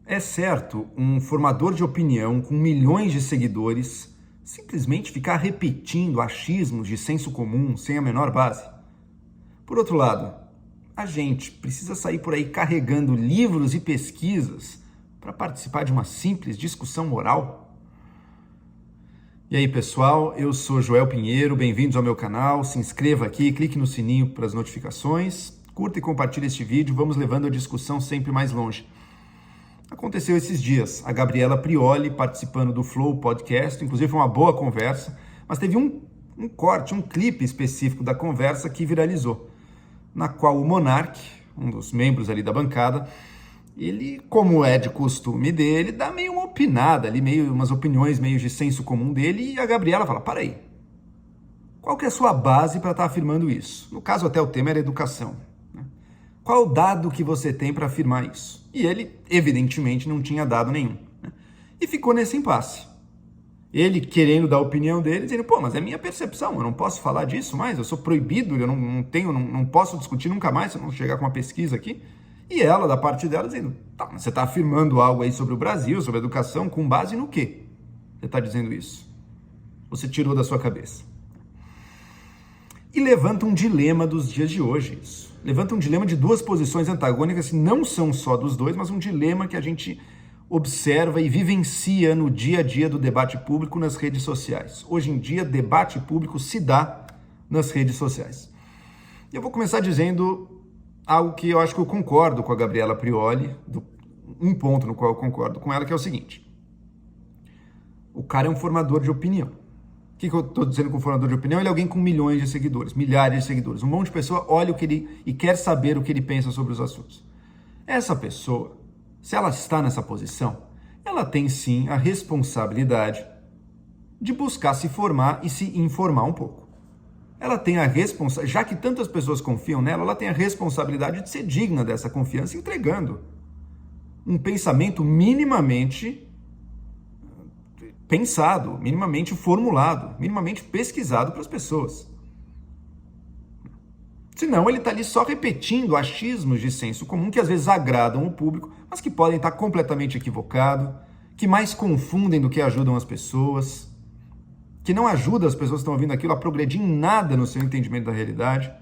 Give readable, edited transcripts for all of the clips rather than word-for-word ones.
É certo um formador de opinião com milhões de seguidores simplesmente ficar repetindo achismos de senso comum sem a menor base? Por outro lado, a gente precisa sair por aí carregando livros e pesquisas para participar de uma simples discussão moral? E aí, pessoal, eu sou Joel Pinheiro, bem-vindos ao meu canal. Se inscreva aqui, clique no sininho para as notificações, curta e compartilhe este vídeo, vamos levando a discussão sempre mais longe. Aconteceu esses dias, a Gabriela Prioli participando do Flow Podcast, inclusive foi uma boa conversa, mas teve um corte, um clipe específico da conversa que viralizou, na qual o Monark, um dos membros ali da bancada, ele, como é de costume dele, dá meio uma opinada ali, meio umas opiniões meio de senso comum dele, e a Gabriela fala, para aí, qual que é a sua base para estar afirmando isso? No caso, até o tema era educação. Qual o dado que você tem para afirmar isso? E ele, evidentemente, não tinha dado nenhum. E ficou nesse impasse. Ele querendo dar a opinião dele, dizendo, pô, mas é minha percepção, eu não posso falar disso mais, eu sou proibido, eu não posso discutir nunca mais se eu não chegar com uma pesquisa aqui. E ela, da parte dela, dizendo, tá, mas você está afirmando algo aí sobre o Brasil, sobre a educação, com base no quê? Você está dizendo isso? Você tirou da sua cabeça. E levanta um dilema dos dias de hoje, isso. Levanta um dilema de duas posições antagônicas, que não são só dos dois, mas um dilema que a gente observa e vivencia no dia a dia do debate público nas redes sociais. Hoje em dia, debate público se dá nas redes sociais. Eu vou começar dizendo algo que eu acho que eu concordo com a Gabriela Prioli, um ponto no qual eu concordo com ela, que é o seguinte. O cara é um formador de opinião. O que eu estou dizendo com formador de opinião? Ele é alguém com milhões de seguidores, milhares de seguidores. Um monte de pessoa olha o que ele e quer saber o que ele pensa sobre os assuntos. Essa pessoa, se ela está nessa posição, ela tem sim a responsabilidade de buscar se formar e se informar um pouco. Ela tem a responsabilidade, já que tantas pessoas confiam nela, ela tem a responsabilidade de ser digna dessa confiança, entregando um pensamento minimamente pensado, minimamente formulado, minimamente pesquisado para as pessoas. Senão ele está ali só repetindo achismos de senso comum que às vezes agradam o público, mas que podem estar completamente equivocados, que mais confundem do que ajudam as pessoas, que não ajudam as pessoas que estão ouvindo aquilo a progredir em nada no seu entendimento da realidade.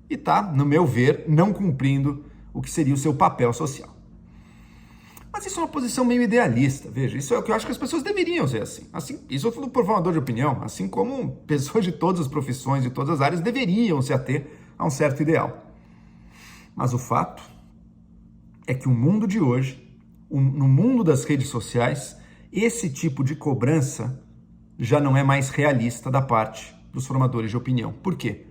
E está, no meu ver, não cumprindo o que seria o seu papel social. Mas isso é uma posição meio idealista, veja, isso é o que eu acho que as pessoas deveriam ser assim. Isso eu falo por formador de opinião, assim como pessoas de todas as profissões, de todas as áreas, deveriam se ater a um certo ideal. Mas o fato é que o mundo de hoje, no mundo das redes sociais, esse tipo de cobrança já não é mais realista da parte dos formadores de opinião. Por quê?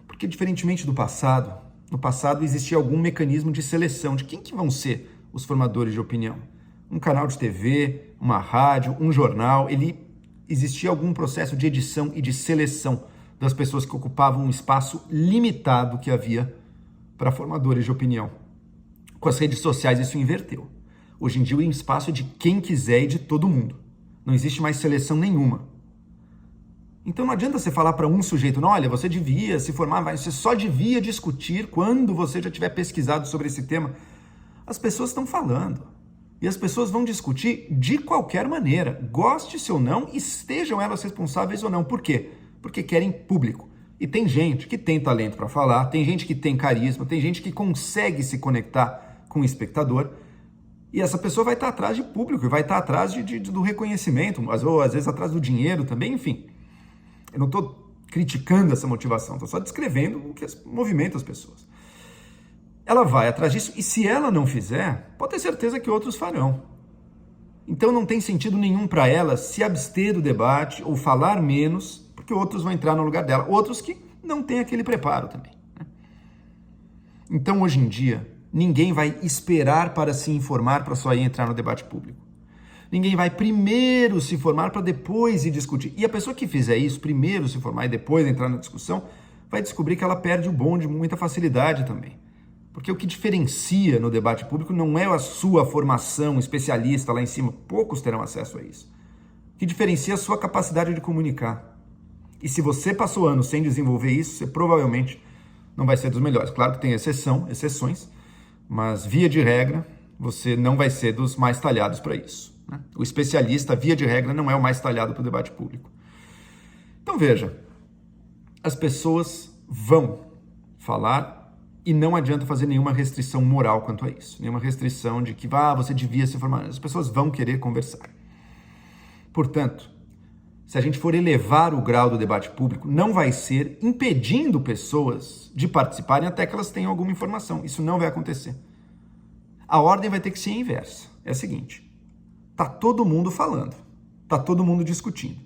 Porque diferentemente do passado, no passado existia algum mecanismo de seleção de quem que vão ser os formadores de opinião. Um canal de TV, uma rádio, um jornal, existia algum processo de edição e de seleção das pessoas que ocupavam um espaço limitado que havia para formadores de opinião. Com as redes sociais isso inverteu. Hoje em dia o espaço é de quem quiser e de todo mundo. Não existe mais seleção nenhuma. Então não adianta você falar para um sujeito, não, olha, você devia se formar, você só devia discutir quando você já tiver pesquisado sobre esse tema. As pessoas estão falando e as pessoas vão discutir de qualquer maneira, goste-se ou não, estejam elas responsáveis ou não. Por quê? Porque querem público. E tem gente que tem talento para falar, tem gente que tem carisma, tem gente que consegue se conectar com o espectador e essa pessoa vai estar atrás de público e vai estar atrás do reconhecimento, ou às vezes atrás do dinheiro também, enfim. Eu não estou criticando essa motivação, estou só descrevendo o que movimenta as pessoas. Ela vai atrás disso e se ela não fizer, pode ter certeza que outros farão. Então não tem sentido nenhum para ela se abster do debate ou falar menos, porque outros vão entrar no lugar dela. Outros que não têm aquele preparo também. Então hoje em dia, ninguém vai esperar para se informar para só ir entrar no debate público. Ninguém vai primeiro se formar para depois ir discutir. E a pessoa que fizer isso, primeiro se formar e depois entrar na discussão, vai descobrir que ela perde o bonde com muita facilidade também. Porque o que diferencia no debate público não é a sua formação especialista lá em cima, poucos terão acesso a isso. O que diferencia é a sua capacidade de comunicar. E se você passou anos sem desenvolver isso, você provavelmente não vai ser dos melhores. Claro que tem exceções, mas via de regra, você não vai ser dos mais talhados para isso, né? O especialista, via de regra, não é o mais talhado para o debate público. Então veja, as pessoas vão falar e não adianta fazer nenhuma restrição moral quanto a isso, nenhuma restrição de que você devia se informar. As pessoas vão querer conversar. Portanto, se a gente for elevar o grau do debate público, não vai ser impedindo pessoas de participarem até que elas tenham alguma informação. Isso não vai acontecer. A ordem vai ter que ser inversa. É a seguinte: tá todo mundo falando, tá todo mundo discutindo.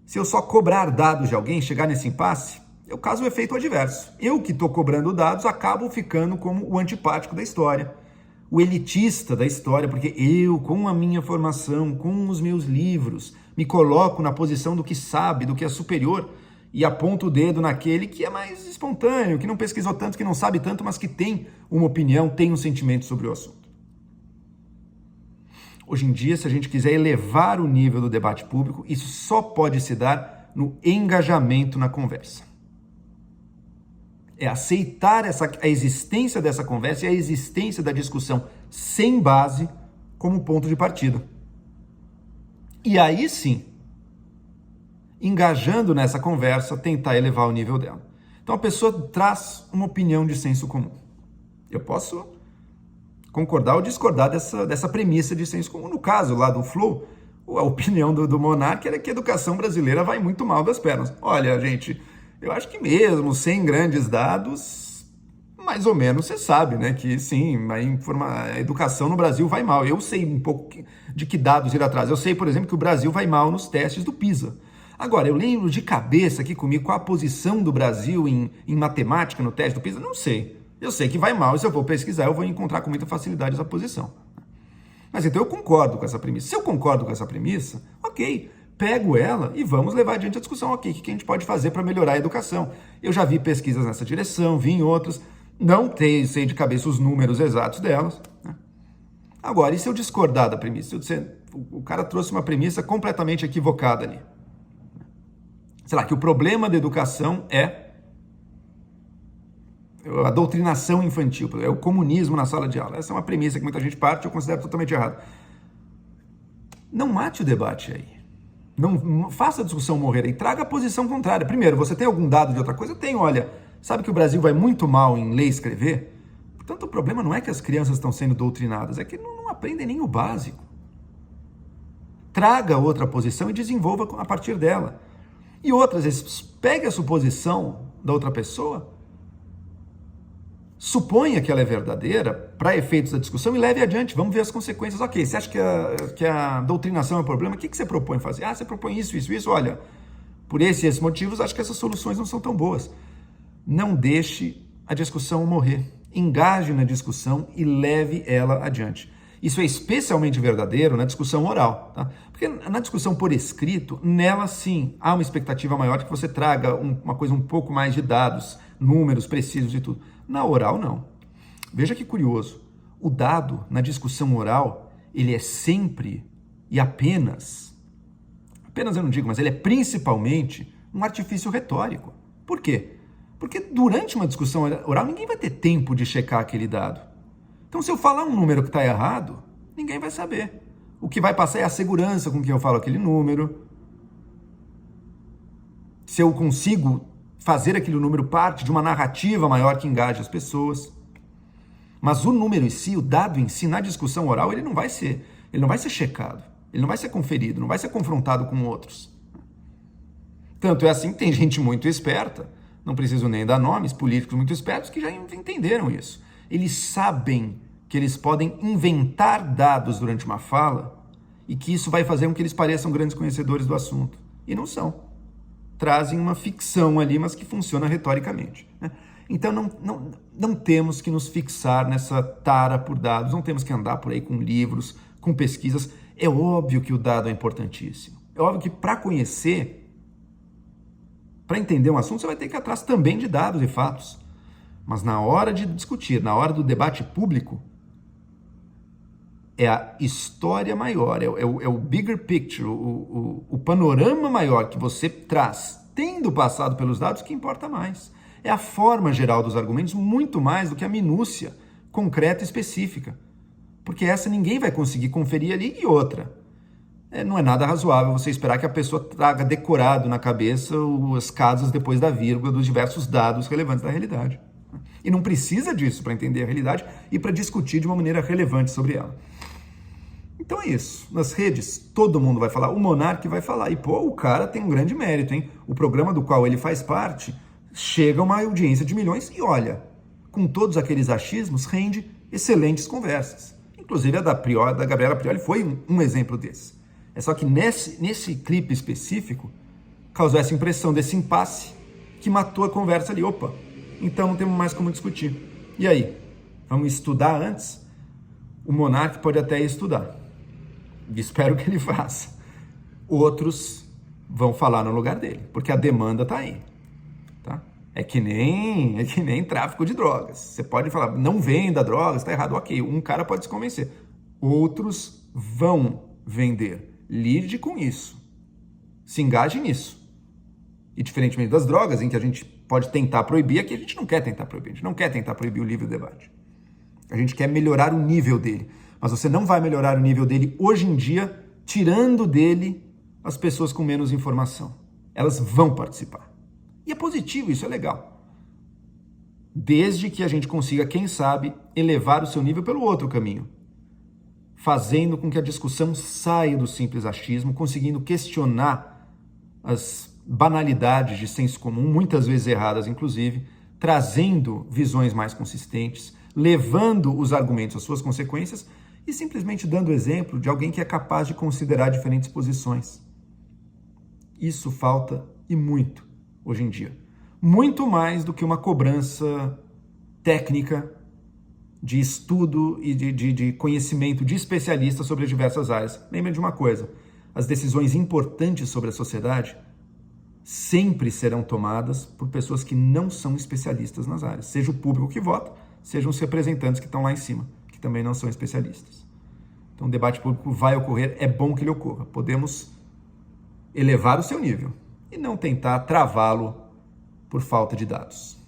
Se eu só cobrar dados de alguém, chegar nesse impasse, eu caso o efeito adverso. Eu que estou cobrando dados acabo ficando como o antipático da história, o elitista da história, porque eu, com a minha formação, com os meus livros, me coloco na posição do que sabe, do que é superior, e aponto o dedo naquele que é mais espontâneo, que não pesquisou tanto, que não sabe tanto, mas que tem uma opinião, tem um sentimento sobre o assunto. Hoje em dia, se a gente quiser elevar o nível do debate público, isso só pode se dar no engajamento na conversa. É aceitar a existência dessa conversa e a existência da discussão sem base como ponto de partida. E aí sim, engajando nessa conversa, tentar elevar o nível dela. Então a pessoa traz uma opinião de senso comum. Eu posso concordar ou discordar dessa premissa de senso comum. No caso lá do Flow, a opinião do Monark era que a educação brasileira vai muito mal das pernas. Olha, gente, eu acho que mesmo sem grandes dados, mais ou menos você sabe, né, que sim, a educação no Brasil vai mal. Eu sei um pouco de que dados ir atrás. Eu sei, por exemplo, que o Brasil vai mal nos testes do PISA. Agora, eu lembro de cabeça aqui comigo qual a posição do Brasil em matemática no teste do PISA? Não sei. Eu sei que vai mal e se eu for pesquisar eu vou encontrar com muita facilidade essa posição. Mas então eu concordo com essa premissa. Se eu concordo com essa premissa, ok, pego ela e vamos levar adiante a discussão. Ok, o que a gente pode fazer para melhorar a educação? Eu já vi pesquisas nessa direção, vi em outras, não sei de cabeça os números exatos delas, né? Agora, e se eu discordar da premissa? O cara trouxe uma premissa completamente equivocada ali. Sei lá, que o problema da educação é a doutrinação infantil, é o comunismo na sala de aula. Essa é uma premissa que muita gente parte e eu considero totalmente errado. Não mate o debate aí. Não faça a discussão morrer aí. Traga a posição contrária. Primeiro, você tem algum dado de outra coisa? Eu tenho, olha, sabe que o Brasil vai muito mal em ler e escrever? Portanto, o problema não é que as crianças estão sendo doutrinadas, é que não aprendem nem o básico. Traga outra posição e desenvolva a partir dela. E outras vezes, pegue a suposição da outra pessoa, suponha que ela é verdadeira para efeitos da discussão e leve adiante. Vamos ver as consequências. Ok, você acha que a doutrinação é um problema? O que você propõe fazer? Você propõe isso. Olha, por esses motivos, acho que essas soluções não são tão boas. Não deixe a discussão morrer. Engaje na discussão e leve ela adiante. Isso é especialmente verdadeiro na discussão oral, tá? Porque na discussão por escrito, nela sim, há uma expectativa maior de que você traga uma coisa um pouco mais de dados, números precisos e tudo. Na oral, não. Veja que curioso. O dado na discussão oral, ele é sempre e apenas eu não digo, mas ele é principalmente um artifício retórico. Por quê? Porque durante uma discussão oral, ninguém vai ter tempo de checar aquele dado. Então, se eu falar um número que está errado, ninguém vai saber. O que vai passar é a segurança com que eu falo aquele número. Se eu consigo fazer aquele número parte de uma narrativa maior que engaje as pessoas. Mas o número em si, o dado em si, na discussão oral, ele não vai ser checado, ele não vai ser conferido, não vai ser confrontado com outros. Tanto é assim que tem gente muito esperta, não preciso nem dar nomes, políticos muito espertos que já entenderam isso. Eles sabem que eles podem inventar dados durante uma fala e que isso vai fazer com que eles pareçam grandes conhecedores do assunto. E não são. Trazem uma ficção ali, mas que funciona retoricamente, né? Então não temos que nos fixar nessa tara por dados, não temos que andar por aí com livros, com pesquisas. É óbvio que o dado é importantíssimo. É óbvio que para conhecer, para entender um assunto, você vai ter que ir atrás também de dados e fatos. Mas na hora de discutir, na hora do debate público, é a história maior, é o bigger picture, o panorama maior que você traz, tendo passado pelos dados, que importa mais. É a forma geral dos argumentos, muito mais do que a minúcia concreta e específica, porque essa ninguém vai conseguir conferir ali. E outra, não é nada razoável você esperar que a pessoa traga decorado na cabeça as casas depois da vírgula dos diversos dados relevantes da realidade. E não precisa disso para entender a realidade e para discutir de uma maneira relevante sobre ela. Então é isso. Nas redes, todo mundo vai falar. O Monark vai falar. E, o cara tem um grande mérito, hein? O programa do qual ele faz parte chega a uma audiência de milhões e, olha, com todos aqueles achismos, rende excelentes conversas. Inclusive a da Gabriela Prioli foi um exemplo desse. É só que nesse clipe específico, causou essa impressão desse impasse que matou a conversa ali. Opa, então não temos mais como discutir. E aí? Vamos estudar antes? O Monark pode até estudar. Espero que ele faça. Outros vão falar no lugar dele, porque a demanda está aí. Tá? É que nem tráfico de drogas. Você pode falar, não venda drogas, está errado. Ok, um cara pode se convencer. Outros vão vender. Lide com isso. Se engaje nisso. E diferentemente das drogas, em que a gente pode tentar proibir, aqui a gente não quer tentar proibir. A gente não quer tentar proibir o livre debate. A gente quer melhorar o nível dele. Mas você não vai melhorar o nível dele hoje em dia, tirando dele as pessoas com menos informação. Elas vão participar. E é positivo, isso é legal. Desde que a gente consiga, quem sabe, elevar o seu nível pelo outro caminho. Fazendo com que a discussão saia do simples achismo, conseguindo questionar as banalidades de senso comum, muitas vezes erradas inclusive, trazendo visões mais consistentes, levando os argumentos às suas consequências e simplesmente dando exemplo de alguém que é capaz de considerar diferentes posições. Isso falta e muito hoje em dia. Muito mais do que uma cobrança técnica de estudo e de conhecimento de especialistas sobre as diversas áreas. Lembre de uma coisa, as decisões importantes sobre a sociedade sempre serão tomadas por pessoas que não são especialistas nas áreas, seja o público que vota, sejam os representantes que estão lá em cima, que também não são especialistas. Então o debate público vai ocorrer, é bom que ele ocorra. Podemos elevar o seu nível e não tentar travá-lo por falta de dados.